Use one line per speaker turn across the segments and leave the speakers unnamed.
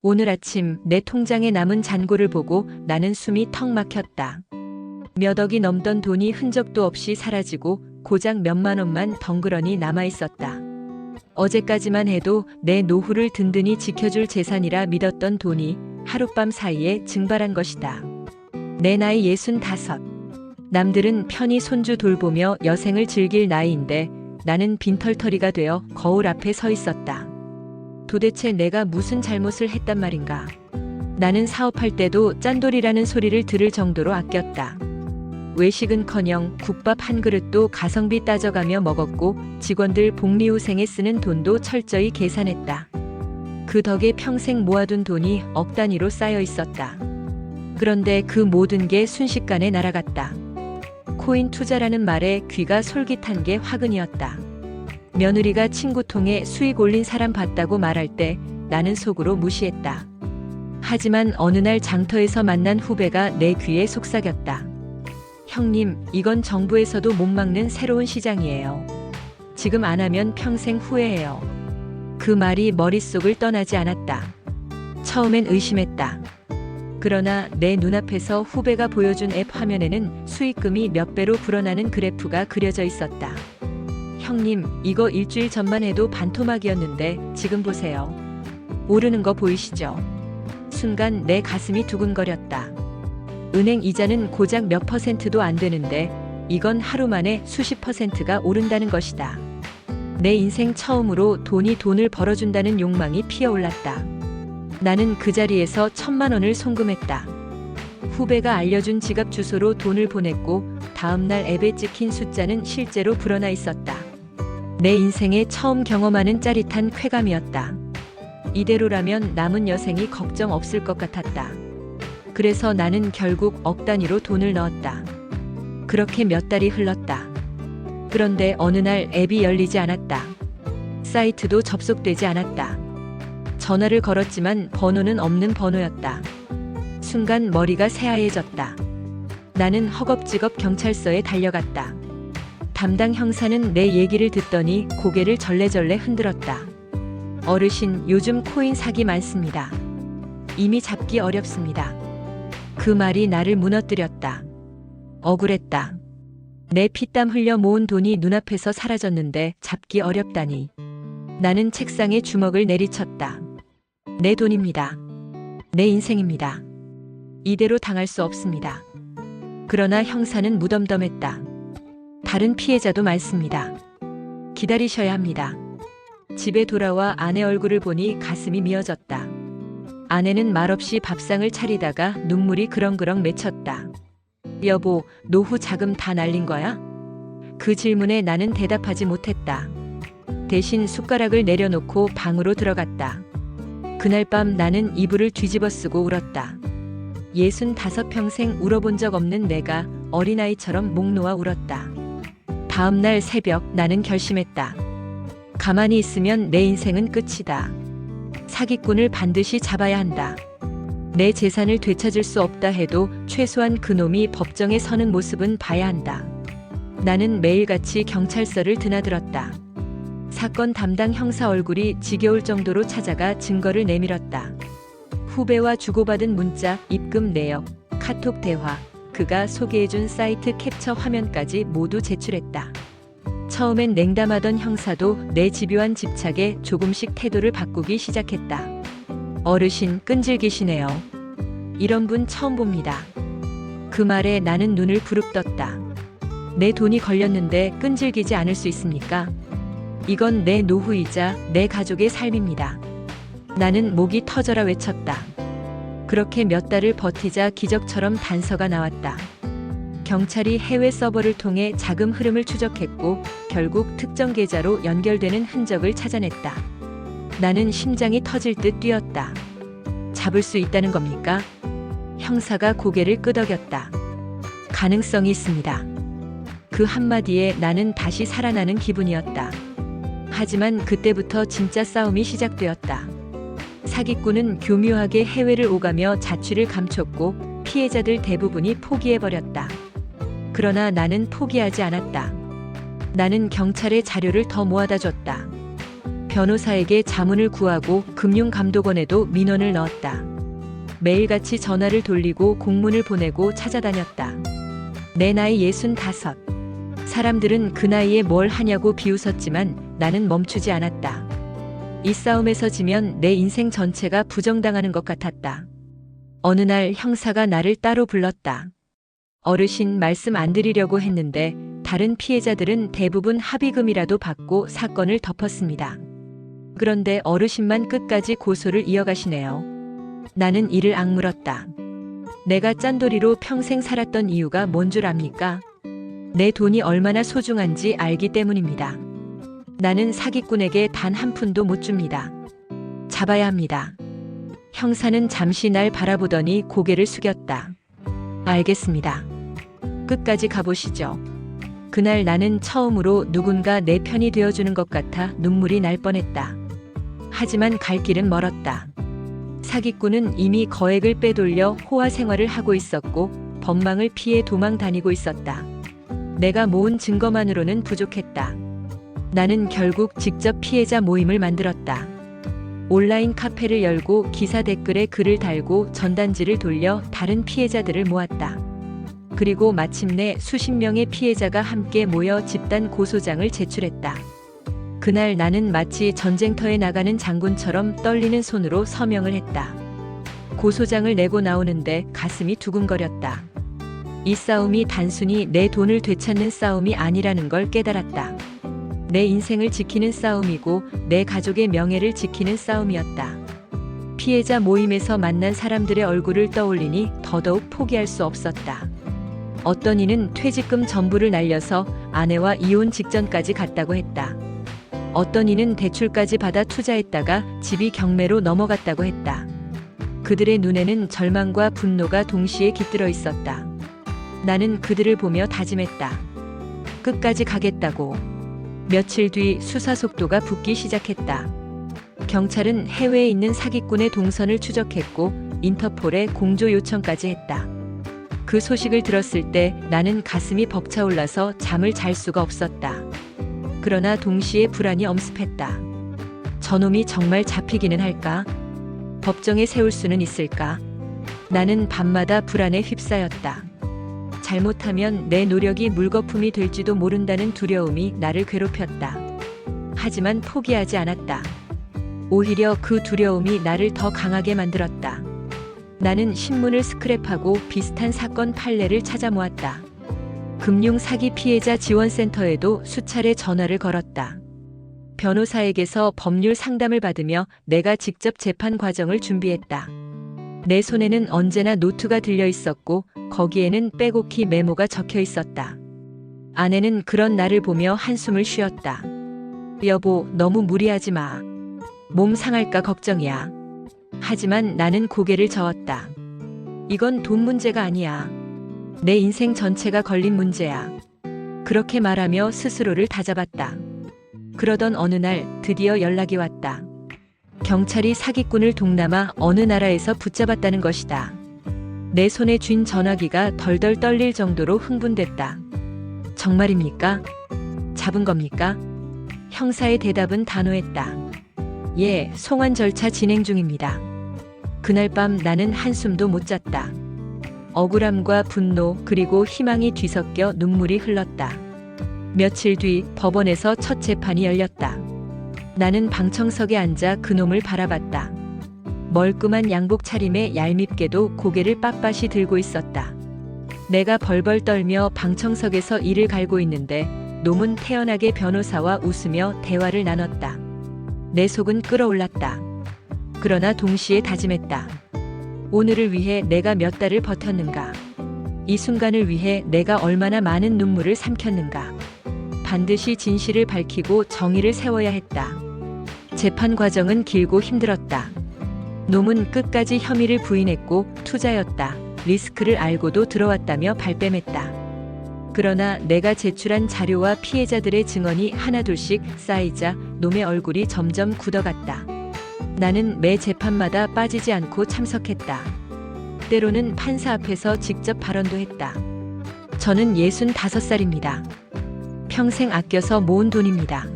오늘 아침 내 통장에 남은 잔고를 보고 나는 숨이 턱 막혔다. 몇 억이 넘던 돈이 흔적도 없이 사라지고 고작 몇만 원만 덩그러니 남아있었다. 어제까지만 해도 내 노후를 든든히 지켜줄 재산이라 믿었던 돈이 하룻밤 사이에 증발한 것이다. 내 나이 65. 남들은 편히 손주 돌보며 여생을 즐길 나이인데 나는 빈털터리가 되어 거울 앞에 서 있었다. 도대체 내가 무슨 잘못을 했단 말인가? 나는 사업할 때도 짠돌이라는 소리를 들을 정도로 아꼈다. 외식은커녕 국밥 한 그릇도 가성비 따져가며 먹었고 직원들 복리후생에 쓰는 돈도 철저히 계산했다. 그 덕에 평생 모아둔 돈이 억 단위로 쌓여 있었다. 그런데 그 모든 게 순식간에 날아갔다. 코인 투자라는 말에 귀가 솔깃한 게 화근이었다. 며느리가 친구 통해 수익 올린 사람 봤다고 말할 때 나는 속으로 무시했다. 하지만 어느 날 장터에서 만난 후배가 내 귀에 속삭였다. 형님, 이건 정부에서도 못 막는 새로운 시장이에요. 지금 안 하면 평생 후회해요. 그 말이 머릿속을 떠나지 않았다. 처음엔 의심했다. 그러나 내 눈앞에서 후배가 보여준 앱 화면에는 수익금이 몇 배로 불어나는 그래프가 그려져 있었다. 형님, 이거 일주일 전만 해도 반토막이었는데 지금 보세요. 오르는 거 보이시죠? 순간 내 가슴이 두근거렸다. 은행 이자는 고작 몇 퍼센트도 안 되는데 이건 하루 만에 수십 퍼센트가 오른다는 것이다. 내 인생 처음으로 돈이 돈을 벌어준다는 욕망이 피어올랐다. 나는 그 자리에서 1,000만 원을 송금했다. 후배가 알려준 지갑 주소로 돈을 보냈고 다음날 앱에 찍힌 숫자는 실제로 불어나 있었다. 내 인생에 처음 경험하는 짜릿한 쾌감이었다. 이대로라면 남은 여생이 걱정 없을 것 같았다. 그래서 나는 결국 억 단위로 돈을 넣었다. 그렇게 몇 달이 흘렀다. 그런데 어느 날 앱이 열리지 않았다. 사이트도 접속되지 않았다. 전화를 걸었지만 번호는 없는 번호였다. 순간 머리가 새하얘졌다. 나는 허겁지겁 경찰서에 달려갔다. 담당 형사는 내 얘기를 듣더니 고개를 절레절레 흔들었다. 어르신, 요즘 코인 사기 많습니다. 이미 잡기 어렵습니다. 그 말이 나를 무너뜨렸다. 억울했다. 내 피땀 흘려 모은 돈이 눈앞에서 사라졌는데 잡기 어렵다니. 나는 책상에 주먹을 내리쳤다. 내 돈입니다. 내 인생입니다. 이대로 당할 수 없습니다. 그러나 형사는 무덤덤했다. 다른 피해자도 많습니다. 기다리셔야 합니다. 집에 돌아와 아내 얼굴을 보니 가슴이 미어졌다. 아내는 말없이 밥상을 차리다가 눈물이 그렁그렁 맺혔다. 여보, 노후 자금 다 날린 거야? 그 질문에 나는 대답하지 못했다. 대신 숟가락을 내려놓고 방으로 들어갔다. 그날 밤 나는 이불을 뒤집어 쓰고 울었다. 65평생 울어본 적 없는 내가 어린아이처럼 목 놓아 울었다. 다음 날 새벽 나는 결심했다. 가만히 있으면 내 인생은 끝이다. 사기꾼을 반드시 잡아야 한다. 내 재산을 되찾을 수 없다 해도 최소한 그놈이 법정에 서는 모습은 봐야 한다. 나는 매일같이 경찰서를 드나들었다. 사건 담당 형사 얼굴이 지겨울 정도로 찾아가 증거를 내밀었다. 후배와 주고받은 문자, 입금 내역, 카톡 대화, 그가 소개해준 사이트 캡처 화면까지 모두 제출했다. 처음엔 냉담하던 형사도 내 집요한 집착에 조금씩 태도를 바꾸기 시작했다. 어르신, 끈질기시네요. 이런 분 처음 봅니다. 그 말에 나는 눈을 부릅떴다. 내 돈이 걸렸는데 끈질기지 않을 수 있습니까? 이건 내 노후이자 내 가족의 삶입니다. 나는 목이 터져라 외쳤다. 그렇게 몇 달을 버티자 기적처럼 단서가 나왔다. 경찰이 해외 서버를 통해 자금 흐름을 추적했고 결국 특정 계좌로 연결되는 흔적을 찾아냈다. 나는 심장이 터질 듯 뛰었다. 잡을 수 있다는 겁니까? 형사가 고개를 끄덕였다. 가능성이 있습니다. 그 한마디에 나는 다시 살아나는 기분이었다. 하지만 그때부터 진짜 싸움이 시작되었다. 사기꾼은 교묘하게 해외를 오가며 자취를 감췄고 피해자들 대부분이 포기해버렸다. 그러나 나는 포기하지 않았다. 나는 경찰에 자료를 더 모아다 줬다. 변호사에게 자문을 구하고 금융감독원에도 민원을 넣었다. 매일같이 전화를 돌리고 공문을 보내고 찾아다녔다. 내 나이 65. 사람들은 그 나이에 뭘 하냐고 비웃었지만 나는 멈추지 않았다. 이 싸움에서 지면 내 인생 전체가 부정당하는 것 같았다. 어느 날 형사가 나를 따로 불렀다. 어르신 말씀 안 드리려고 했는데 다른 피해자들은 대부분 합의금이라도 받고 사건을 덮었습니다. 그런데 어르신만 끝까지 고소를 이어가시네요. 나는 이를 악물었다. 내가 짠돌이로 평생 살았던 이유가 뭔 줄 압니까? 내 돈이 얼마나 소중한지 알기 때문입니다. 나는 사기꾼에게 단 한 푼도 못 줍니다. 잡아야 합니다. 형사는 잠시 날 바라보더니 고개를 숙였다. 알겠습니다. 끝까지 가보시죠. 그날 나는 처음으로 누군가 내 편이 되어주는 것 같아 눈물이 날 뻔했다. 하지만 갈 길은 멀었다. 사기꾼은 이미 거액을 빼돌려 호화 생활을 하고 있었고 법망을 피해 도망 다니고 있었다. 내가 모은 증거만으로는 부족했다. 나는 결국 직접 피해자 모임을 만들었다. 온라인 카페를 열고 기사 댓글에 글을 달고 전단지를 돌려 다른 피해자들을 모았다. 그리고 마침내 수십 명의 피해자가 함께 모여 집단 고소장을 제출했다. 그날 나는 마치 전쟁터에 나가는 장군처럼 떨리는 손으로 서명을 했다. 고소장을 내고 나오는데 가슴이 두근거렸다. 이 싸움이 단순히 내 돈을 되찾는 싸움이 아니라는 걸 깨달았다. 내 인생을 지키는 싸움이고 내 가족의 명예를 지키는 싸움이었다. 피해자 모임에서 만난 사람들의 얼굴을 떠올리니 더더욱 포기할 수 없었다. 어떤 이는 퇴직금 전부를 날려서 아내와 이혼 직전까지 갔다고 했다. 어떤 이는 대출까지 받아 투자했다가 집이 경매로 넘어갔다고 했다. 그들의 눈에는 절망과 분노가 동시에 깃들어 있었다. 나는 그들을 보며 다짐했다. 끝까지 가겠다고. 며칠 뒤 수사 속도가 붙기 시작했다. 경찰은 해외에 있는 사기꾼의 동선을 추적했고 인터폴에 공조 요청까지 했다. 그 소식을 들었을 때 나는 가슴이 벅차올라서 잠을 잘 수가 없었다. 그러나 동시에 불안이 엄습했다. 저놈이 정말 잡히기는 할까? 법정에 세울 수는 있을까? 나는 밤마다 불안에 휩싸였다. 잘못하면 내 노력이 물거품이 될지도 모른다는 두려움이 나를 괴롭혔다. 하지만 포기하지 않았다. 오히려 그 두려움이 나를 더 강하게 만들었다. 나는 신문을 스크랩하고 비슷한 사건 판례를 찾아 모았다. 금융 사기 피해자 지원센터에도 수차례 전화를 걸었다. 변호사에게서 법률 상담을 받으며 내가 직접 재판 과정을 준비했다. 내 손에는 언제나 노트가 들려 있었고 거기에는 빼곡히 메모가 적혀 있었다. 아내는 그런 나를 보며 한숨을 쉬었다. 여보, 너무 무리하지 마. 몸 상할까 걱정이야. 하지만 나는 고개를 저었다. 이건 돈 문제가 아니야. 내 인생 전체가 걸린 문제야. 그렇게 말하며 스스로를 다잡았다. 그러던 어느 날 드디어 연락이 왔다. 경찰이 사기꾼을 동남아 어느 나라에서 붙잡았다는 것이다. 내 손에 쥔 전화기가 덜덜 떨릴 정도로 흥분됐다. 정말입니까? 잡은 겁니까? 형사의 대답은 단호했다. 예, 송환 절차 진행 중입니다. 그날 밤 나는 한숨도 못 잤다. 억울함과 분노 그리고 희망이 뒤섞여 눈물이 흘렀다. 며칠 뒤 법원에서 첫 재판이 열렸다. 나는 방청석에 앉아 그놈을 바라봤다. 멀끔한 양복 차림에 얄밉게도 고개를 빳빳이 들고 있었다. 내가 벌벌 떨며 방청석에서 이를 갈고 있는데 놈은 태연하게 변호사와 웃으며 대화를 나눴다. 내 속은 끓어올랐다. 그러나 동시에 다짐했다. 오늘을 위해 내가 몇 달을 버텼는가. 이 순간을 위해 내가 얼마나 많은 눈물을 삼켰는가. 반드시 진실을 밝히고 정의를 세워야 했다. 재판 과정은 길고 힘들었다. 놈은 끝까지 혐의를 부인했고 투자였다. 리스크를 알고도 들어왔다며 발뺌했다. 그러나 내가 제출한 자료와 피해자들의 증언이 하나둘씩 쌓이자 놈의 얼굴이 점점 굳어갔다. 나는 매 재판마다 빠지지 않고 참석했다. 때로는 판사 앞에서 직접 발언도 했다. 저는 65살입니다. 평생 아껴서 모은 돈입니다.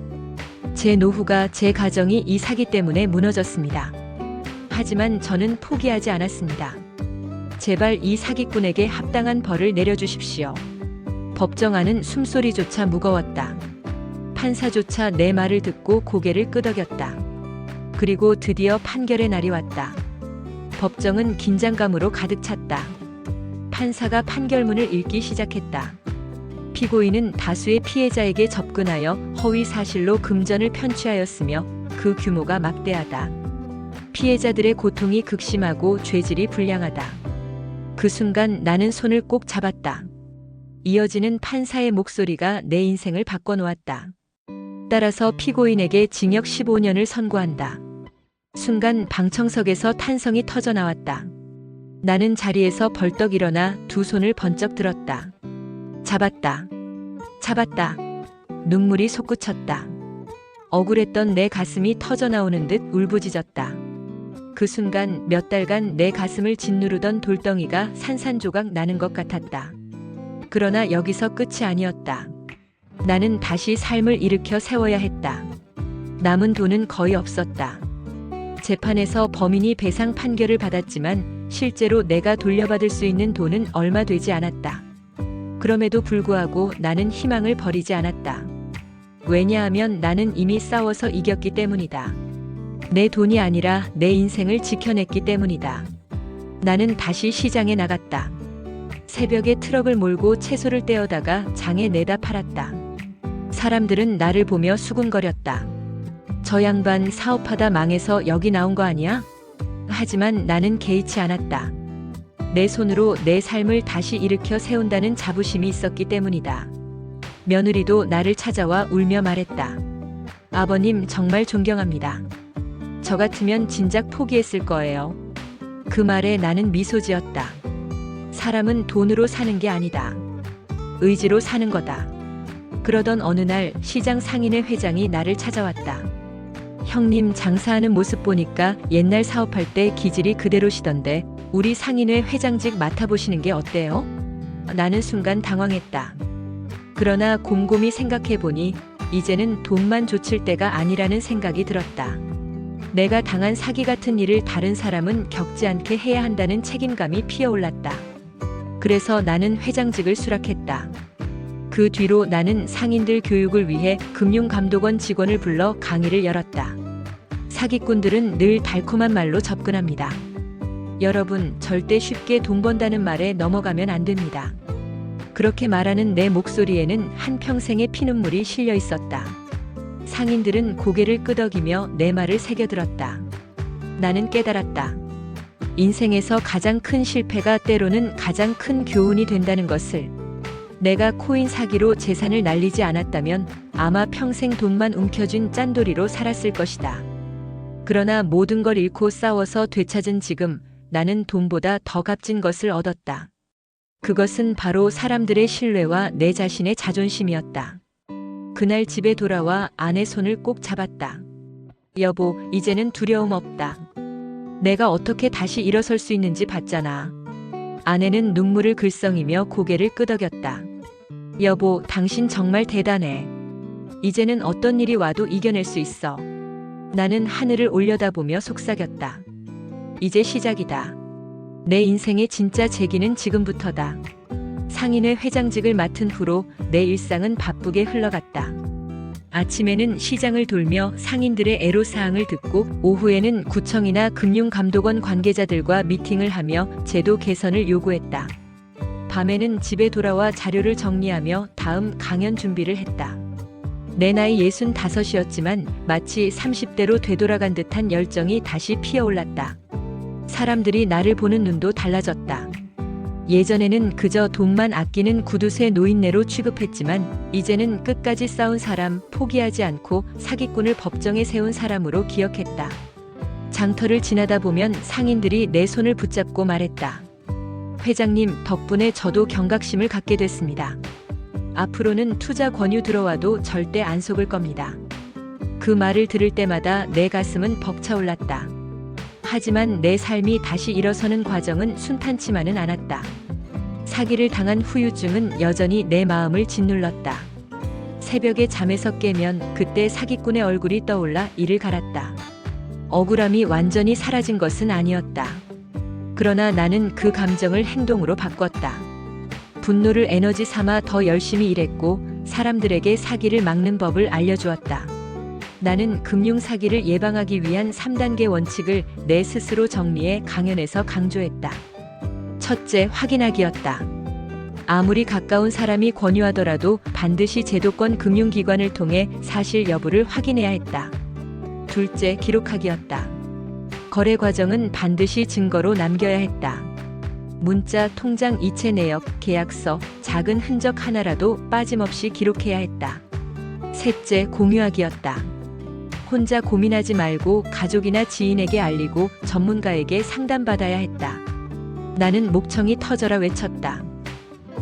제 노후가, 제 가정이 이 사기 때문에 무너졌습니다. 하지만 저는 포기하지 않았습니다. 제발 이 사기꾼에게 합당한 벌을 내려주십시오. 법정 안은 숨소리조차 무거웠다. 판사조차 내 말을 듣고 고개를 끄덕였다. 그리고 드디어 판결의 날이 왔다. 법정은 긴장감으로 가득 찼다. 판사가 판결문을 읽기 시작했다. 피고인은 다수의 피해자에게 접근하여 허위 사실로 금전을 편취하였으며 그 규모가 막대하다. 피해자들의 고통이 극심하고 죄질이 불량하다. 그 순간 나는 손을 꼭 잡았다. 이어지는 판사의 목소리가 내 인생을 바꿔놓았다. 따라서 피고인에게 징역 15년을 선고한다. 순간 방청석에서 탄성이 터져 나왔다. 나는 자리에서 벌떡 일어나 두 손을 번쩍 들었다. 잡았다. 잡았다. 눈물이 솟구쳤다. 억울했던 내 가슴이 터져 나오는 듯 울부짖었다. 그 순간 몇 달간 내 가슴을 짓누르던 돌덩이가 산산조각 나는 것 같았다. 그러나 여기서 끝이 아니었다. 나는 다시 삶을 일으켜 세워야 했다. 남은 돈은 거의 없었다. 재판에서 범인이 배상 판결을 받았지만 실제로 내가 돌려받을 수 있는 돈은 얼마 되지 않았다. 그럼에도 불구하고 나는 희망을 버리지 않았다. 왜냐하면 나는 이미 싸워서 이겼기 때문이다. 내 돈이 아니라 내 인생을 지켜냈기 때문이다. 나는 다시 시장에 나갔다. 새벽에 트럭을 몰고 채소를 떼어다가 장에 내다 팔았다. 사람들은 나를 보며 수군거렸다. 저 양반 사업하다 망해서 여기 나온 거 아니야? 하지만 나는 개의치 않았다. 내 손으로 내 삶을 다시 일으켜 세운다는 자부심이 있었기 때문이다. 며느리도 나를 찾아와 울며 말했다. 아버님 정말 존경합니다. 저 같으면 진작 포기했을 거예요. 그 말에 나는 미소 지었다. 사람은 돈으로 사는 게 아니다. 의지로 사는 거다. 그러던 어느 날 시장 상인회 회장이 나를 찾아왔다. 형님 장사하는 모습 보니까 옛날 사업할 때 기질이 그대로시던데 우리 상인회 회장직 맡아보시는 게 어때요? 나는 순간 당황했다. 그러나 곰곰이 생각해보니 이제는 돈만 좇을 때가 아니라는 생각이 들었다. 내가 당한 사기 같은 일을 다른 사람은 겪지 않게 해야 한다는 책임감이 피어올랐다. 그래서 나는 회장직을 수락했다. 그 뒤로 나는 상인들 교육을 위해 금융감독원 직원을 불러 강의를 열었다. 사기꾼들은 늘 달콤한 말로 접근합니다. 여러분, 절대 쉽게 돈 번다는 말에 넘어가면 안 됩니다. 그렇게 말하는 내 목소리에는 한평생의 피눈물이 실려 있었다. 상인들은 고개를 끄덕이며 내 말을 새겨들었다. 나는 깨달았다. 인생에서 가장 큰 실패가 때로는 가장 큰 교훈이 된다는 것을. 내가 코인 사기로 재산을 날리지 않았다면 아마 평생 돈만 움켜쥔 짠돌이로 살았을 것이다. 그러나 모든 걸 잃고 싸워서 되찾은 지금 나는 돈보다 더 값진 것을 얻었다. 그것은 바로 사람들의 신뢰와 내 자신의 자존심이었다. 그날 집에 돌아와 아내 손을 꼭 잡았다. 여보, 이제는 두려움 없다. 내가 어떻게 다시 일어설 수 있는지 봤잖아. 아내는 눈물을 글썽이며 고개를 끄덕였다. 여보, 당신 정말 대단해. 이제는 어떤 일이 와도 이겨낼 수 있어. 나는 하늘을 올려다보며 속삭였다. 이제 시작이다. 내 인생의 진짜 재기는 지금부터다. 상인회 회장직을 맡은 후로 내 일상은 바쁘게 흘러갔다. 아침에는 시장을 돌며 상인들의 애로사항을 듣고 오후에는 구청이나 금융감독원 관계자들과 미팅을 하며 제도 개선을 요구했다. 밤에는 집에 돌아와 자료를 정리하며 다음 강연 준비를 했다. 내 나이 65이었지만 마치 30대로 되돌아간 듯한 열정이 다시 피어올랐다. 사람들이 나를 보는 눈도 달라졌다. 예전에는 그저 돈만 아끼는 구두쇠 노인네로 취급했지만 이제는 끝까지 싸운 사람, 포기하지 않고 사기꾼을 법정에 세운 사람으로 기억했다. 장터를 지나다 보면 상인들이 내 손을 붙잡고 말했다. 회장님, 덕분에 저도 경각심을 갖게 됐습니다. 앞으로는 투자 권유 들어와도 절대 안 속을 겁니다. 그 말을 들을 때마다 내 가슴은 벅차올랐다. 하지만 내 삶이 다시 일어서는 과정은 순탄치만은 않았다. 사기를 당한 후유증은 여전히 내 마음을 짓눌렀다. 새벽에 잠에서 깨면 그때 사기꾼의 얼굴이 떠올라 이를 갈았다. 억울함이 완전히 사라진 것은 아니었다. 그러나 나는 그 감정을 행동으로 바꿨다. 분노를 에너지 삼아 더 열심히 일했고 사람들에게 사기를 막는 법을 알려주었다. 나는 금융 사기를 예방하기 위한 3단계 원칙을 내 스스로 정리해 강연에서 강조했다. 첫째, 확인하기였다. 아무리 가까운 사람이 권유하더라도 반드시 제도권 금융기관을 통해 사실 여부를 확인해야 했다. 둘째, 기록하기였다. 거래 과정은 반드시 증거로 남겨야 했다. 문자, 통장 이체 내역, 계약서, 작은 흔적 하나라도 빠짐없이 기록해야 했다. 셋째, 공유하기였다. 혼자 고민하지 말고 가족이나 지인에게 알리고 전문가에게 상담받아야 했다. 나는 목청이 터져라 외쳤다.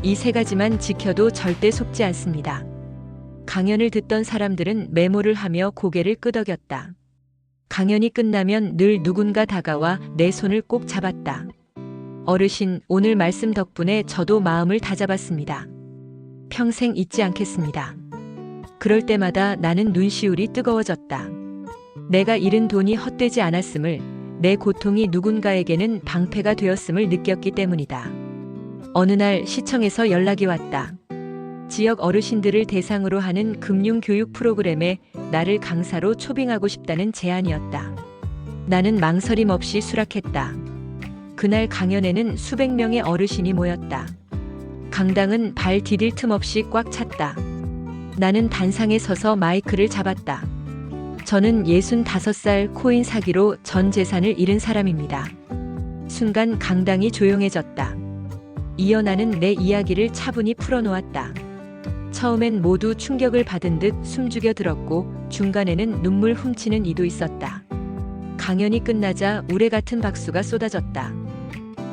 이 세 가지만 지켜도 절대 속지 않습니다. 강연을 듣던 사람들은 메모를 하며 고개를 끄덕였다. 강연이 끝나면 늘 누군가 다가와 내 손을 꼭 잡았다. 어르신, 오늘 말씀 덕분에 저도 마음을 다잡았습니다. 평생 잊지 않겠습니다. 그럴 때마다 나는 눈시울이 뜨거워졌다. 내가 잃은 돈이 헛되지 않았음을, 내 고통이 누군가에게는 방패가 되었음을 느꼈기 때문이다. 어느 날 시청에서 연락이 왔다. 지역 어르신들을 대상으로 하는 금융교육 프로그램에 나를 강사로 초빙하고 싶다는 제안이었다. 나는 망설임 없이 수락했다. 그날 강연에는 수백 명의 어르신이 모였다. 강당은 발 디딜 틈 없이 꽉 찼다. 나는 단상에 서서 마이크를 잡았다. 저는 65살 코인 사기로 전 재산을 잃은 사람입니다. 순간 강당이 조용해졌다. 이어 나는 내 이야기를 차분히 풀어놓았다. 처음엔 모두 충격을 받은 듯 숨죽여 들었고 중간에는 눈물 훔치는 이도 있었다. 강연이 끝나자 우레 같은 박수가 쏟아졌다.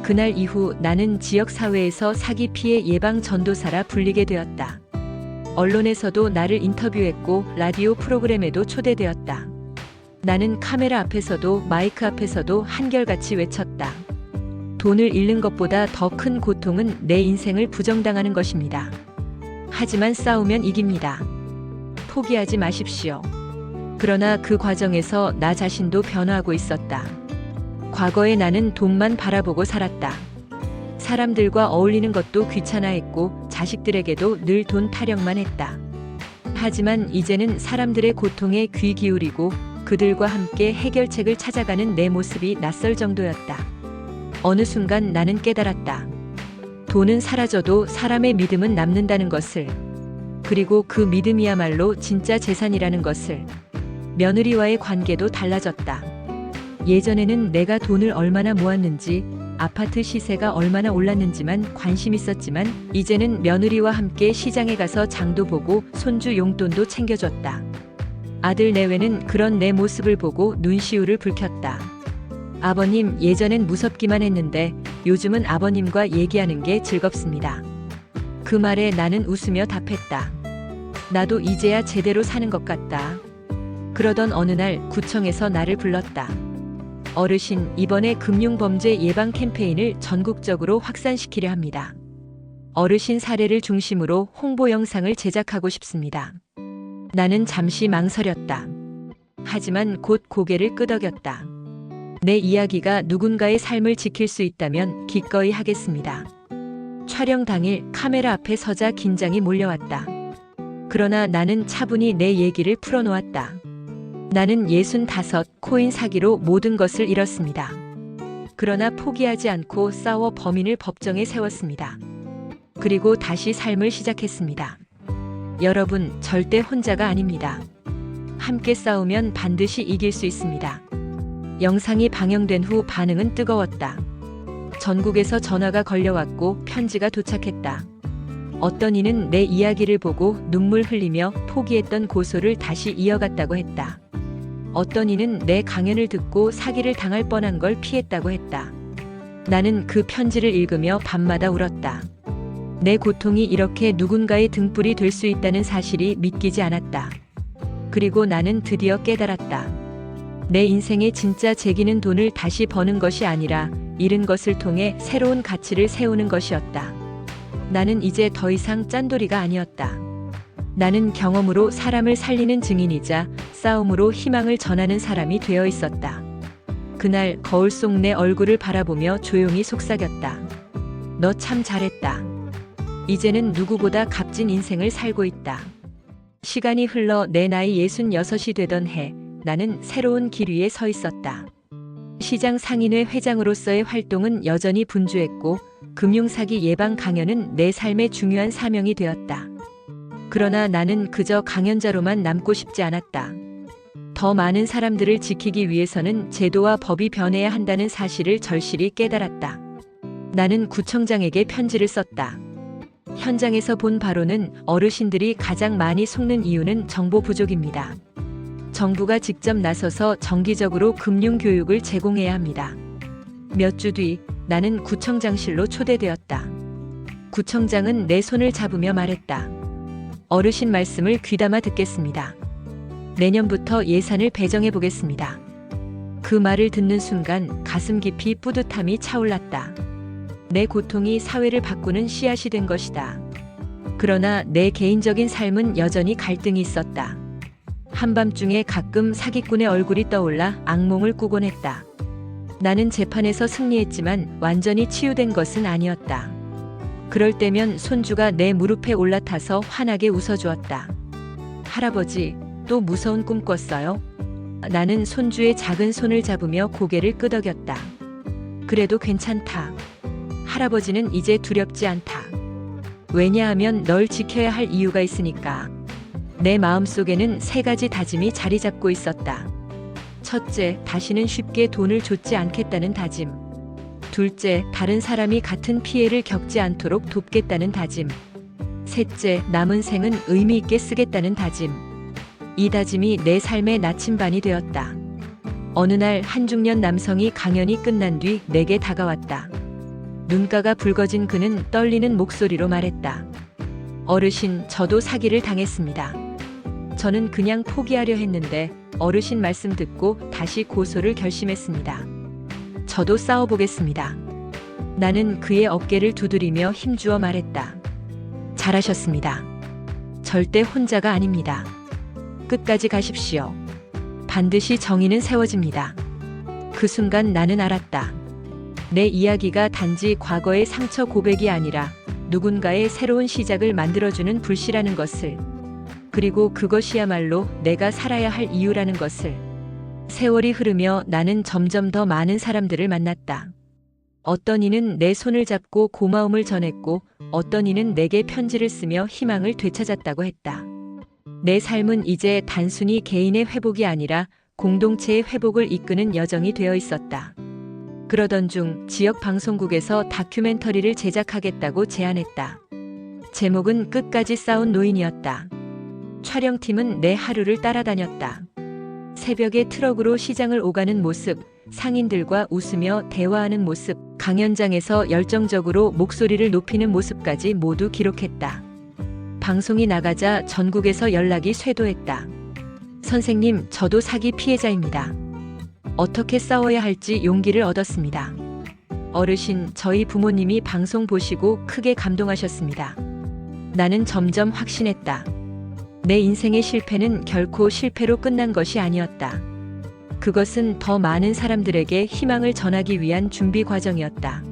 그날 이후 나는 지역사회에서 사기 피해 예방 전도사라 불리게 되었다. 언론에서도 나를 인터뷰했고 라디오 프로그램에도 초대되었다. 나는 카메라 앞에서도 마이크 앞에서도 한결같이 외쳤다. 돈을 잃는 것보다 더 큰 고통은 내 인생을 부정당하는 것입니다. 하지만 싸우면 이깁니다. 포기하지 마십시오. 그러나 그 과정에서 나 자신도 변화하고 있었다. 과거에 나는 돈만 바라보고 살았다. 사람들과 어울리는 것도 귀찮아했고 자식들에게도 늘 돈 타령만 했다. 하지만 이제는 사람들의 고통에 귀 기울이고 그들과 함께 해결책을 찾아가는 내 모습이 낯설 정도였다. 어느 순간 나는 깨달았다. 돈은 사라져도 사람의 믿음은 남는다는 것을, 그리고 그 믿음이야말로 진짜 재산이라는 것을. 며느리와의 관계도 달라졌다. 예전에는 내가 돈을 얼마나 모았는지, 아파트 시세가 얼마나 올랐는지만 관심 있었지만 이제는 며느리와 함께 시장에 가서 장도 보고 손주 용돈도 챙겨줬다. 아들 내외는 그런 내 모습을 보고 눈시울을 붉혔다. 아버님, 예전엔 무섭기만 했는데 요즘은 아버님과 얘기하는 게 즐겁습니다. 그 말에 나는 웃으며 답했다. 나도 이제야 제대로 사는 것 같다. 그러던 어느 날 구청에서 나를 불렀다. 어르신, 이번에 금융범죄 예방 캠페인을 전국적으로 확산시키려 합니다. 어르신 사례를 중심으로 홍보 영상을 제작하고 싶습니다. 나는 잠시 망설였다. 하지만 곧 고개를 끄덕였다. 내 이야기가 누군가의 삶을 지킬 수 있다면 기꺼이 하겠습니다. 촬영 당일 카메라 앞에 서자 긴장이 몰려왔다. 그러나 나는 차분히 내 얘기를 풀어놓았다. 나는 65 코인 사기로 모든 것을 잃었습니다. 그러나 포기하지 않고 싸워 범인을 법정에 세웠습니다. 그리고 다시 삶을 시작했습니다. 여러분, 절대 혼자가 아닙니다. 함께 싸우면 반드시 이길 수 있습니다. 영상이 방영된 후 반응은 뜨거웠다. 전국에서 전화가 걸려왔고 편지가 도착했다. 어떤 이는 내 이야기를 보고 눈물 흘리며 포기했던 고소를 다시 이어갔다고 했다. 어떤 이는 내 강연을 듣고 사기를 당할 뻔한 걸 피했다고 했다. 나는 그 편지를 읽으며 밤마다 울었다. 내 고통이 이렇게 누군가의 등불이 될 수 있다는 사실이 믿기지 않았다. 그리고 나는 드디어 깨달았다. 내 인생의 진짜 재기는 돈을 다시 버는 것이 아니라 잃은 것을 통해 새로운 가치를 세우는 것이었다. 나는 이제 더 이상 짠돌이가 아니었다. 나는 경험으로 사람을 살리는 증인이자 싸움으로 희망을 전하는 사람이 되어 있었다. 그날 거울 속 내 얼굴을 바라보며 조용히 속삭였다. 너 참 잘했다. 이제는 누구보다 값진 인생을 살고 있다. 시간이 흘러 내 나이 66이 되던 해, 나는 새로운 길 위에 서 있었다. 시장 상인회 회장으로서의 활동은 여전히 분주했고, 금융사기 예방 강연은 내 삶의 중요한 사명이 되었다. 그러나 나는 그저 강연자로만 남고 싶지 않았다. 더 많은 사람들을 지키기 위해서는 제도와 법이 변해야 한다는 사실을 절실히 깨달았다. 나는 구청장에게 편지를 썼다. 현장에서 본 바로는 어르신들이 가장 많이 속는 이유는 정보 부족입니다. 정부가 직접 나서서 정기적으로 금융 교육을 제공해야 합니다. 몇 주 뒤 나는 구청장실로 초대되었다. 구청장은 내 손을 잡으며 말했다. 어르신 말씀을 귀담아 듣겠습니다. 내년부터 예산을 배정해 보겠습니다. 그 말을 듣는 순간 가슴 깊이 뿌듯함이 차올랐다. 내 고통이 사회를 바꾸는 씨앗이 된 것이다. 그러나 내 개인적인 삶은 여전히 갈등이 있었다. 한밤중에 가끔 사기꾼의 얼굴이 떠올라 악몽을 꾸곤 했다. 나는 재판에서 승리했지만 완전히 치유된 것은 아니었다. 그럴 때면 손주가 내 무릎에 올라타서 환하게 웃어주었다. 할아버지, 또 무서운 꿈 꿨어요? 나는 손주의 작은 손을 잡으며 고개를 끄덕였다. 그래도 괜찮다. 할아버지는 이제 두렵지 않다. 왜냐하면 널 지켜야 할 이유가 있으니까. 내 마음속에는 3가지 다짐이 자리 잡고 있었다. 첫째, 다시는 쉽게 돈을 줬지 않겠다는 다짐. 둘째, 다른 사람이 같은 피해를 겪지 않도록 돕겠다는 다짐. 셋째, 남은 생은 의미 있게 쓰겠다는 다짐. 이 다짐이 내 삶의 나침반이 되었다. 어느 날 한 중년 남성이 강연이 끝난 뒤 내게 다가왔다. 눈가가 붉어진 그는 떨리는 목소리로 말했다. 어르신, 저도 사기를 당했습니다. 저는 그냥 포기하려 했는데 어르신 말씀 듣고 다시 고소를 결심했습니다. 저도 싸워보겠습니다. 나는 그의 어깨를 두드리며 힘주어 말했다. 잘하셨습니다. 절대 혼자가 아닙니다. 끝까지 가십시오. 반드시 정의는 세워집니다. 그 순간 나는 알았다. 내 이야기가 단지 과거의 상처 고백이 아니라 누군가의 새로운 시작을 만들어주는 불씨라는 것을, 그리고 그것이야말로 내가 살아야 할 이유라는 것을. 세월이 흐르며 나는 점점 더 많은 사람들을 만났다. 어떤 이는 내 손을 잡고 고마움을 전했고, 어떤 이는 내게 편지를 쓰며 희망을 되찾았다고 했다. 내 삶은 이제 단순히 개인의 회복이 아니라 공동체의 회복을 이끄는 여정이 되어 있었다. 그러던 중 지역 방송국에서 다큐멘터리를 제작하겠다고 제안했다. 제목은 끝까지 싸운 노인이었다. 촬영팀은 내 하루를 따라다녔다. 새벽에 트럭으로 시장을 오가는 모습, 상인들과 웃으며 대화하는 모습, 강연장에서 열정적으로 목소리를 높이는 모습까지 모두 기록했다. 방송이 나가자 전국에서 연락이 쇄도했다. 선생님, 저도 사기 피해자입니다. 어떻게 싸워야 할지 용기를 얻었습니다. 어르신, 저희 부모님이 방송 보시고 크게 감동하셨습니다. 나는 점점 확신했다. 내 인생의 실패는 결코 실패로 끝난 것이 아니었다. 그것은 더 많은 사람들에게 희망을 전하기 위한 준비 과정이었다.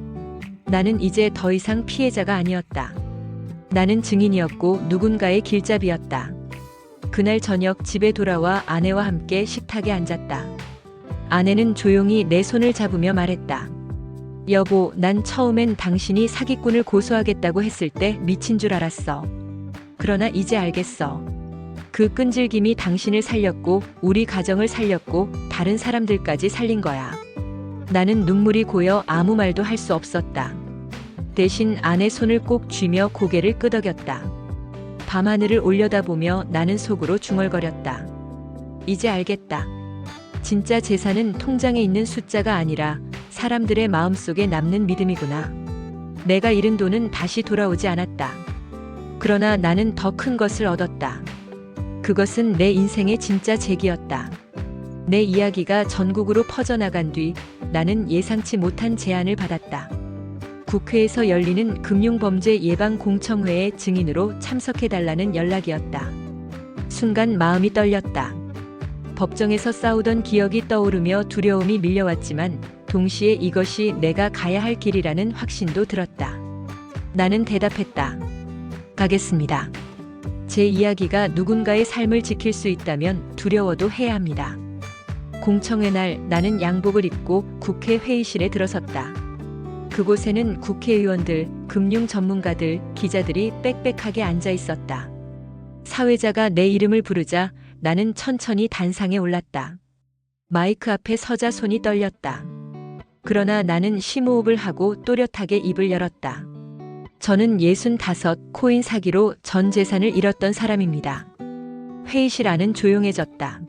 나는 이제 더 이상 피해자가 아니었다. 나는 증인이었고 누군가의 길잡이였다. 그날 저녁 집에 돌아와 아내와 함께 식탁에 앉았다. 아내는 조용히 내 손을 잡으며 말했다. 여보, 난 처음엔 당신이 사기꾼을 고소하겠다고 했을 때 미친 줄 알았어. 그러나 이제 알겠어. 그 끈질김이 당신을 살렸고, 우리 가정을 살렸고, 다른 사람들까지 살린 거야. 나는 눈물이 고여 아무 말도 할 수 없었다. 대신 아내 손을 꼭 쥐며 고개를 끄덕였다. 밤하늘을 올려다보며 나는 속으로 중얼거렸다. 이제 알겠다. 진짜 재산은 통장에 있는 숫자가 아니라 사람들의 마음속에 남는 믿음이구나. 내가 잃은 돈은 다시 돌아오지 않았다. 그러나 나는 더 큰 것을 얻었다. 그것은 내 인생의 진짜 재기였다. 내 이야기가 전국으로 퍼져나간 뒤 나는 예상치 못한 제안을 받았다. 국회에서 열리는 금융범죄 예방공청회의 증인으로 참석해달라는 연락이었다. 순간 마음이 떨렸다. 법정에서 싸우던 기억이 떠오르며 두려움이 밀려왔지만 동시에 이것이 내가 가야 할 길이라는 확신도 들었다. 나는 대답했다. 가겠습니다. 제 이야기가 누군가의 삶을 지킬 수 있다면 두려워도 해야 합니다. 공청회 날 나는 양복을 입고 국회 회의실에 들어섰다. 그곳에는 국회의원들, 금융 전문가들, 기자들이 빽빽하게 앉아 있었다. 사회자가 내 이름을 부르자 나는 천천히 단상에 올랐다. 마이크 앞에 서자 손이 떨렸다. 그러나 나는 심호흡을 하고 또렷하게 입을 열었다. 저는 65 코인 사기로 전 재산을 잃었던 사람입니다. 회의실 안은 조용해졌다.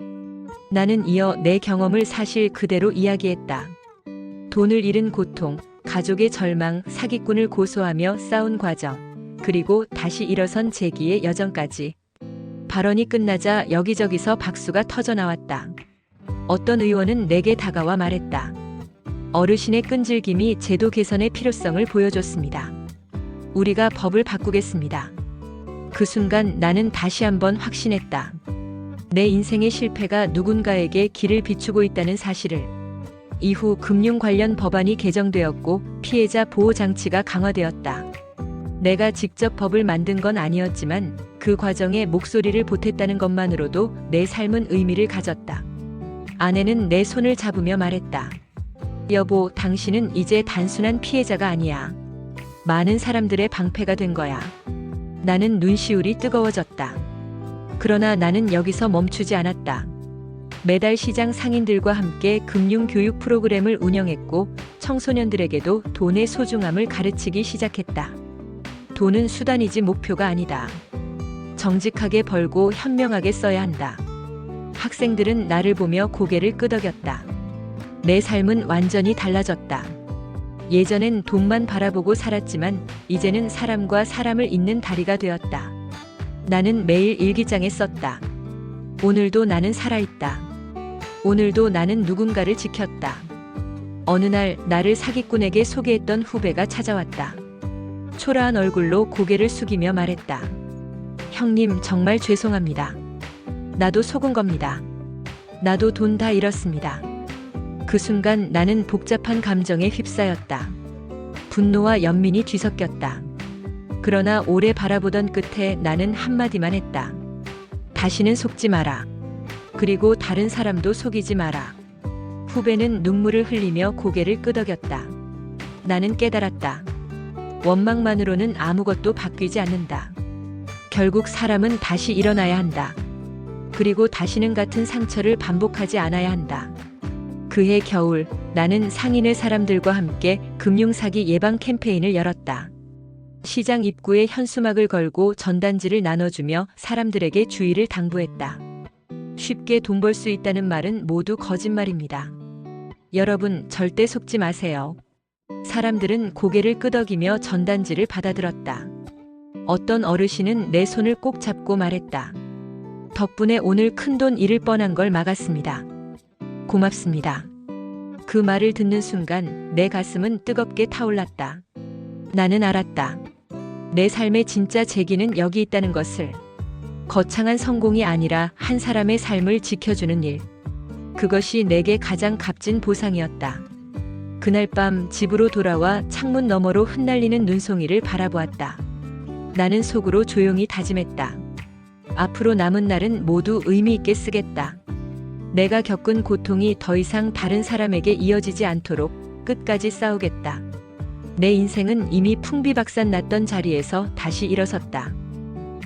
나는 이어 내 경험을 사실 그대로 이야기했다. 돈을 잃은 고통, 가족의 절망, 사기꾼을 고소하며 싸운 과정, 그리고 다시 일어선 재기의 여정까지. 발언이 끝나자 여기저기서 박수가 터져 나왔다. 어떤 의원은 내게 다가와 말했다. 어르신의 끈질김이 제도 개선의 필요성을 보여줬습니다. 우리가 법을 바꾸겠습니다. 그 순간 나는 다시 한번 확신했다. 내 인생의 실패가 누군가에게 길을 비추고 있다는 사실을. 이후 금융 관련 법안이 개정되었고 피해자 보호 장치가 강화되었다. 내가 직접 법을 만든 건 아니었지만 그 과정에 목소리를 보탰다는 것만으로도 내 삶은 의미를 가졌다. 아내는 내 손을 잡으며 말했다. 여보, 당신은 이제 단순한 피해자가 아니야. 많은 사람들의 방패가 된 거야. 나는 눈시울이 뜨거워졌다. 그러나 나는 여기서 멈추지 않았다. 매달 시장 상인들과 함께 금융교육 프로그램을 운영했고 청소년들에게도 돈의 소중함을 가르치기 시작했다. 돈은 수단이지 목표가 아니다. 정직하게 벌고 현명하게 써야 한다. 학생들은 나를 보며 고개를 끄덕였다. 내 삶은 완전히 달라졌다. 예전엔 돈만 바라보고 살았지만 이제는 사람과 사람을 잇는 다리가 되었다. 나는 매일 일기장에 썼다. 오늘도 나는 살아있다. 오늘도 나는 누군가를 지켰다. 어느 날 나를 사기꾼에게 소개했던 후배가 찾아왔다. 초라한 얼굴로 고개를 숙이며 말했다. 형님, 정말 죄송합니다. 나도 속은 겁니다. 나도 돈 다 잃었습니다. 그 순간 나는 복잡한 감정에 휩싸였다. 분노와 연민이 뒤섞였다. 그러나 오래 바라보던 끝에 나는 한마디만 했다. 다시는 속지 마라. 그리고 다른 사람도 속이지 마라. 후배는 눈물을 흘리며 고개를 끄덕였다. 나는 깨달았다. 원망만으로는 아무것도 바뀌지 않는다. 결국 사람은 다시 일어나야 한다. 그리고 다시는 같은 상처를 반복하지 않아야 한다. 그해 겨울, 나는 상인의 사람들과 함께 금융사기 예방 캠페인을 열었다. 시장 입구에 현수막을 걸고 전단지를 나눠주며 사람들에게 주의를 당부했다. 쉽게 돈 벌 수 있다는 말은 모두 거짓말입니다. 여러분, 절대 속지 마세요. 사람들은 고개를 끄덕이며 전단지를 받아들었다. 어떤 어르신은 내 손을 꼭 잡고 말했다. 덕분에 오늘 큰돈 잃을 뻔한 걸 막았습니다. 고맙습니다. 그 말을 듣는 순간 내 가슴은 뜨겁게 타올랐다. 나는 알았다. 내 삶의 진짜 재기는 여기 있다는 것을. 거창한 성공이 아니라 한 사람의 삶을 지켜주는 일. 그것이 내게 가장 값진 보상이었다. 그날 밤 집으로 돌아와 창문 너머로 흩날리는 눈송이를 바라보았다. 나는 속으로 조용히 다짐했다. 앞으로 남은 날은 모두 의미 있게 쓰겠다. 내가 겪은 고통이 더 이상 다른 사람에게 이어지지 않도록 끝까지 싸우겠다. 내 인생은 이미 풍비박산 났던 자리에서 다시 일어섰다.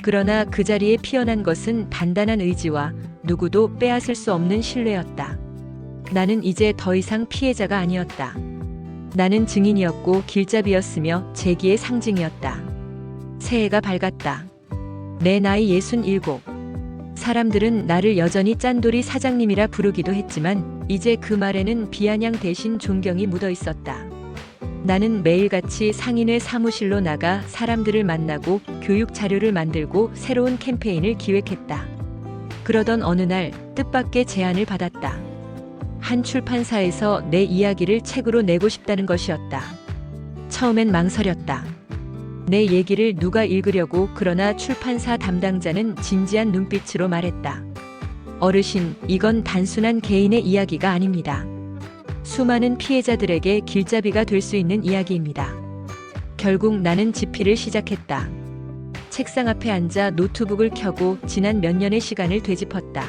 그러나 그 자리에 피어난 것은 단단한 의지와 누구도 빼앗을 수 없는 신뢰였다. 나는 이제 더 이상 피해자가 아니었다. 나는 증인이었고 길잡이였으며 재기의 상징이었다. 새해가 밝았다. 내 나이 67. 사람들은 나를 여전히 짠돌이 사장님이라 부르기도 했지만 이제 그 말에는 비아냥 대신 존경이 묻어 있었다. 나는 매일같이 상인회 사무실로 나가 사람들을 만나고 교육 자료를 만들고 새로운 캠페인을 기획했다. 그러던 어느 날 뜻밖의 제안을 받았다. 한 출판사에서 내 이야기를 책으로 내고 싶다는 것이었다. 처음엔 망설였다. 내 얘기를 누가 읽으려고. 그러나 출판사 담당자는 진지한 눈빛으로 말했다. 어르신, 이건 단순한 개인의 이야기가 아닙니다. 수많은 피해자들에게 길잡이가 될 수 있는 이야기입니다. 결국 나는 집필을 시작했다. 책상 앞에 앉아 노트북을 켜고 지난 몇 년의 시간을 되짚었다.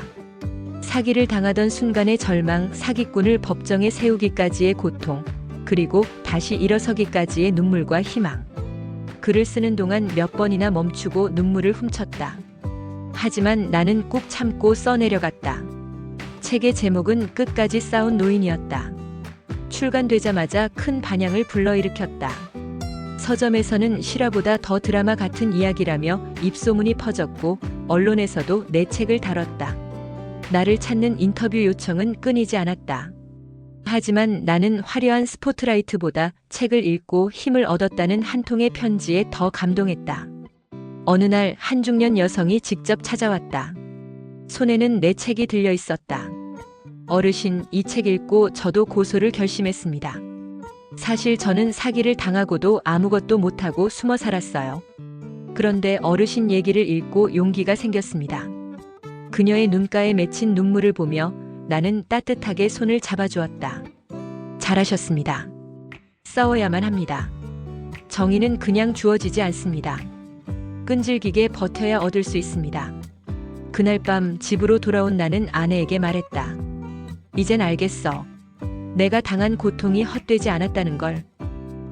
사기를 당하던 순간의 절망, 사기꾼을 법정에 세우기까지의 고통, 그리고 다시 일어서기까지의 눈물과 희망. 글을 쓰는 동안 몇 번이나 멈추고 눈물을 훔쳤다. 하지만 나는 꾹 참고 써내려갔다. 책의 제목은 끝까지 싸운 노인이었다. 출간되자마자 큰 반향을 불러일으켰다. 서점에서는 실화보다 더 드라마 같은 이야기라며 입소문이 퍼졌고 언론에서도 내 책을 다뤘다. 나를 찾는 인터뷰 요청은 끊이지 않았다. 하지만 나는 화려한 스포트라이트보다 책을 읽고 힘을 얻었다는 한 통의 편지에 더 감동했다. 어느 날 한 중년 여성이 직접 찾아왔다. 손에는 내 책이 들려 있었다. 어르신, 이 책 읽고 저도 고소를 결심했습니다. 사실 저는 사기를 당하고도 아무것도 못하고 숨어 살았어요. 그런데 어르신 얘기를 읽고 용기가 생겼습니다. 그녀의 눈가에 맺힌 눈물을 보며 나는 따뜻하게 손을 잡아주었다. 잘하셨습니다. 싸워야만 합니다. 정의는 그냥 주어지지 않습니다. 끈질기게 버텨야 얻을 수 있습니다. 그날 밤 집으로 돌아온 나는 아내에게 말했다. 이젠 알겠어. 내가 당한 고통이 헛되지 않았다는 걸.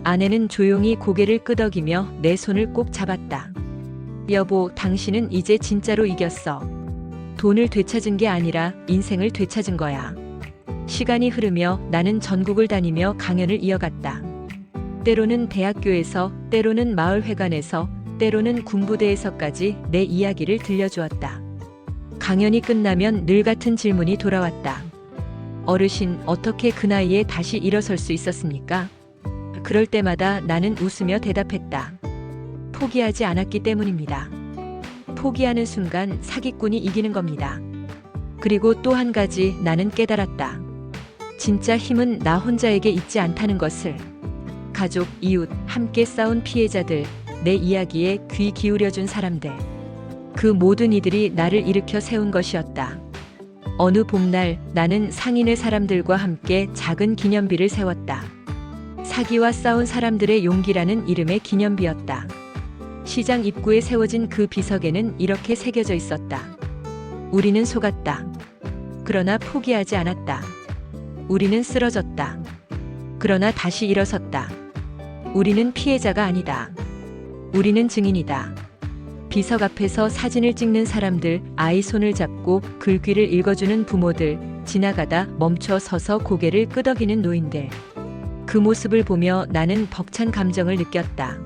아내는 조용히 고개를 끄덕이며 내 손을 꼭 잡았다. 여보, 당신은 이제 진짜로 이겼어. 돈을 되찾은 게 아니라 인생을 되찾은 거야. 시간이 흐르며 나는 전국을 다니며 강연을 이어갔다. 때로는 대학교에서, 때로는 마을회관에서, 때로는 군부대에서까지 내 이야기를 들려주었다. 강연이 끝나면 늘 같은 질문이 돌아왔다. 어르신, 어떻게 그 나이에 다시 일어설 수 있었습니까? 그럴 때마다 나는 웃으며 대답했다. 포기하지 않았기 때문입니다. 포기하는 순간 사기꾼이 이기는 겁니다. 그리고 또 한 가지 나는 깨달았다. 진짜 힘은 나 혼자에게 있지 않다는 것을. 가족, 이웃, 함께 싸운 피해자들, 내 이야기에 귀 기울여준 사람들. 그 모든 이들이 나를 일으켜 세운 것이었다. 어느 봄날 나는 상인의 사람들과 함께 작은 기념비를 세웠다. 사기와 싸운 사람들의 용기라는 이름의 기념비였다. 시장 입구에 세워진 그 비석에는 이렇게 새겨져 있었다. 우리는 속았다. 그러나 포기하지 않았다. 우리는 쓰러졌다. 그러나 다시 일어섰다. 우리는 피해자가 아니다. 우리는 증인이다. 비석 앞에서 사진을 찍는 사람들, 아이 손을 잡고 글귀를 읽어주는 부모들, 지나가다 멈춰 서서 고개를 끄덕이는 노인들. 그 모습을 보며 나는 벅찬 감정을 느꼈다.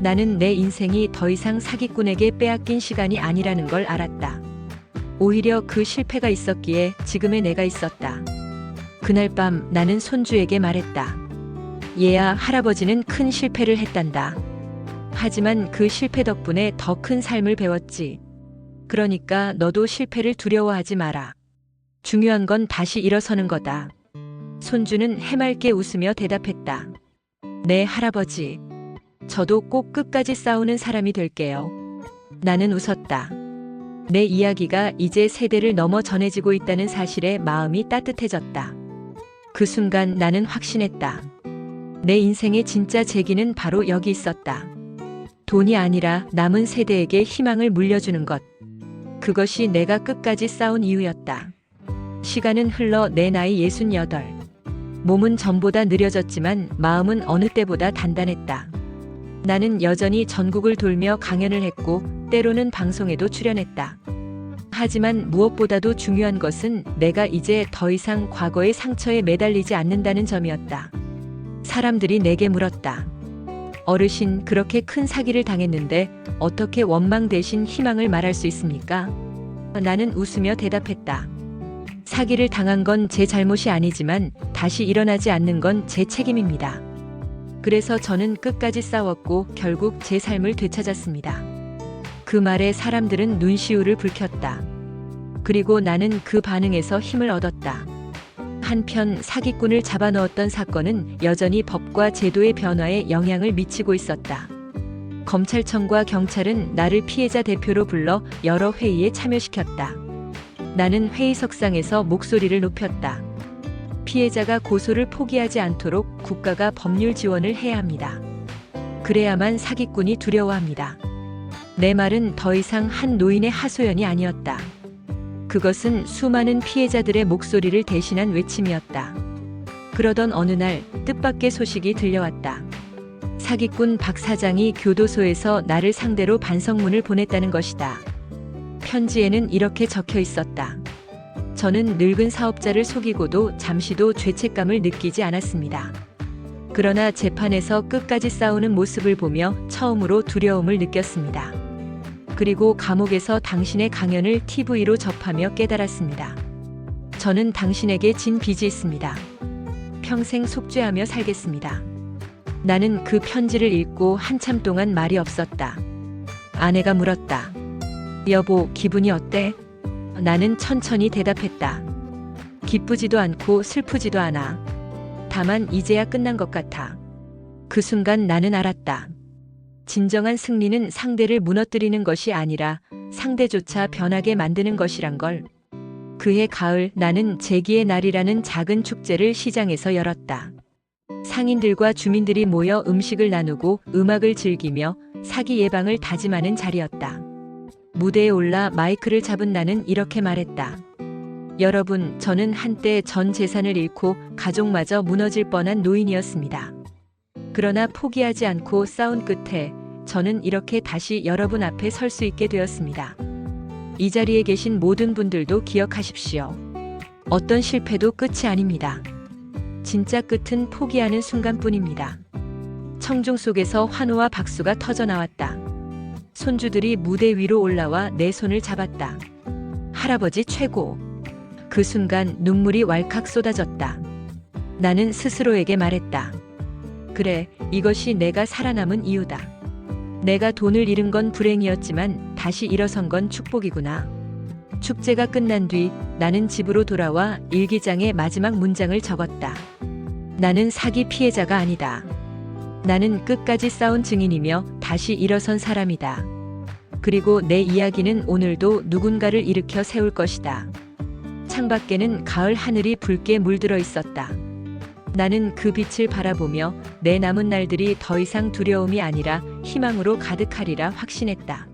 나는 내 인생이 더 이상 사기꾼에게 빼앗긴 시간이 아니라는 걸 알았다. 오히려 그 실패가 있었기에 지금의 내가 있었다. 그날 밤 나는 손주에게 말했다. 얘야, 할아버지는 큰 실패를 했단다. 하지만 그 실패 덕분에 더 큰 삶을 배웠지. 그러니까 너도 실패를 두려워하지 마라. 중요한 건 다시 일어서는 거다. 손주는 해맑게 웃으며 대답했다. 네, 할아버지. 저도 꼭 끝까지 싸우는 사람이 될게요. 나는 웃었다. 내 이야기가 이제 세대를 넘어 전해지고 있다는 사실에 마음이 따뜻해졌다. 그 순간 나는 확신했다. 내 인생의 진짜 재기는 바로 여기 있었다. 돈이 아니라 남은 세대에게 희망을 물려주는 것. 그것이 내가 끝까지 싸운 이유였다. 시간은 흘러 내 나이 68. 몸은 전보다 느려졌지만 마음은 어느 때보다 단단했다. 나는 여전히 전국을 돌며 강연을 했고 때로는 방송에도 출연했다. 하지만 무엇보다도 중요한 것은 내가 이제 더 이상 과거의 상처에 매달리지 않는다는 점이었다. 사람들이 내게 물었다. 어르신, 그렇게 큰 사기를 당했는데 어떻게 원망 대신 희망을 말할 수 있습니까? 나는 웃으며 대답했다. 사기를 당한 건 제 잘못이 아니지만 다시 일어나지 않는 건 제 책임입니다. 그래서 저는 끝까지 싸웠고 결국 제 삶을 되찾았습니다. 그 말에 사람들은 눈시울을 붉혔다. 그리고 나는 그 반응에서 힘을 얻었다. 한편 사기꾼을 잡아넣었던 사건은 여전히 법과 제도의 변화에 영향을 미치고 있었다. 검찰청과 경찰은 나를 피해자 대표로 불러 여러 회의에 참여시켰다. 나는 회의석상에서 목소리를 높였다. 피해자가 고소를 포기하지 않도록 국가가 법률 지원을 해야 합니다. 그래야만 사기꾼이 두려워합니다. 내 말은 더 이상 한 노인의 하소연이 아니었다. 그것은 수많은 피해자들의 목소리를 대신한 외침이었다. 그러던 어느 날 뜻밖의 소식이 들려왔다. 사기꾼 박 사장이 교도소에서 나를 상대로 반성문을 보냈다는 것이다. 편지에는 이렇게 적혀 있었다. 저는 늙은 사업자를 속이고도 잠시도 죄책감을 느끼지 않았습니다. 그러나 재판에서 끝까지 싸우는 모습을 보며 처음으로 두려움을 느꼈습니다. 그리고 감옥에서 당신의 강연을 TV로 접하며 깨달았습니다. 저는 당신에게 진 빚이 있습니다. 평생 속죄하며 살겠습니다. 나는 그 편지를 읽고 한참 동안 말이 없었다. 아내가 물었다. 여보, 기분이 어때? 나는 천천히 대답했다. 기쁘지도 않고 슬프지도 않아. 다만 이제야 끝난 것 같아. 그 순간 나는 알았다. 진정한 승리는 상대를 무너뜨리는 것이 아니라 상대조차 변하게 만드는 것이란 걸. 그해 가을 나는 재기의 날이라는 작은 축제를 시장에서 열었다. 상인들과 주민들이 모여 음식을 나누고 음악을 즐기며 사기 예방을 다짐하는 자리였다. 무대에 올라 마이크를 잡은 나는 이렇게 말했다. 여러분, 저는 한때 전 재산을 잃고 가족마저 무너질 뻔한 노인이었습니다. 그러나 포기하지 않고 싸운 끝에 저는 이렇게 다시 여러분 앞에 설 수 있게 되었습니다. 이 자리에 계신 모든 분들도 기억하십시오. 어떤 실패도 끝이 아닙니다. 진짜 끝은 포기하는 순간뿐입니다. 청중 속에서 환호와 박수가 터져 나왔다. 손주들이 무대 위로 올라와 내 손을 잡았다. 할아버지 최고. 그 순간 눈물이 왈칵 쏟아졌다. 나는 스스로에게 말했다. 그래, 이것이 내가 살아남은 이유다. 내가 돈을 잃은 건 불행이었지만 다시 일어선 건 축복이구나. 축제가 끝난 뒤 나는 집으로 돌아와 일기장에 마지막 문장을 적었다. 나는 사기 피해자가 아니다. 나는 끝까지 싸운 증인이며 다시 일어선 사람이다. 그리고 내 이야기는 오늘도 누군가를 일으켜 세울 것이다. 창밖에는 가을 하늘이 붉게 물들어 있었다. 나는 그 빛을 바라보며 내 남은 날들이 더 이상 두려움이 아니라 희망으로 가득하리라 확신했다.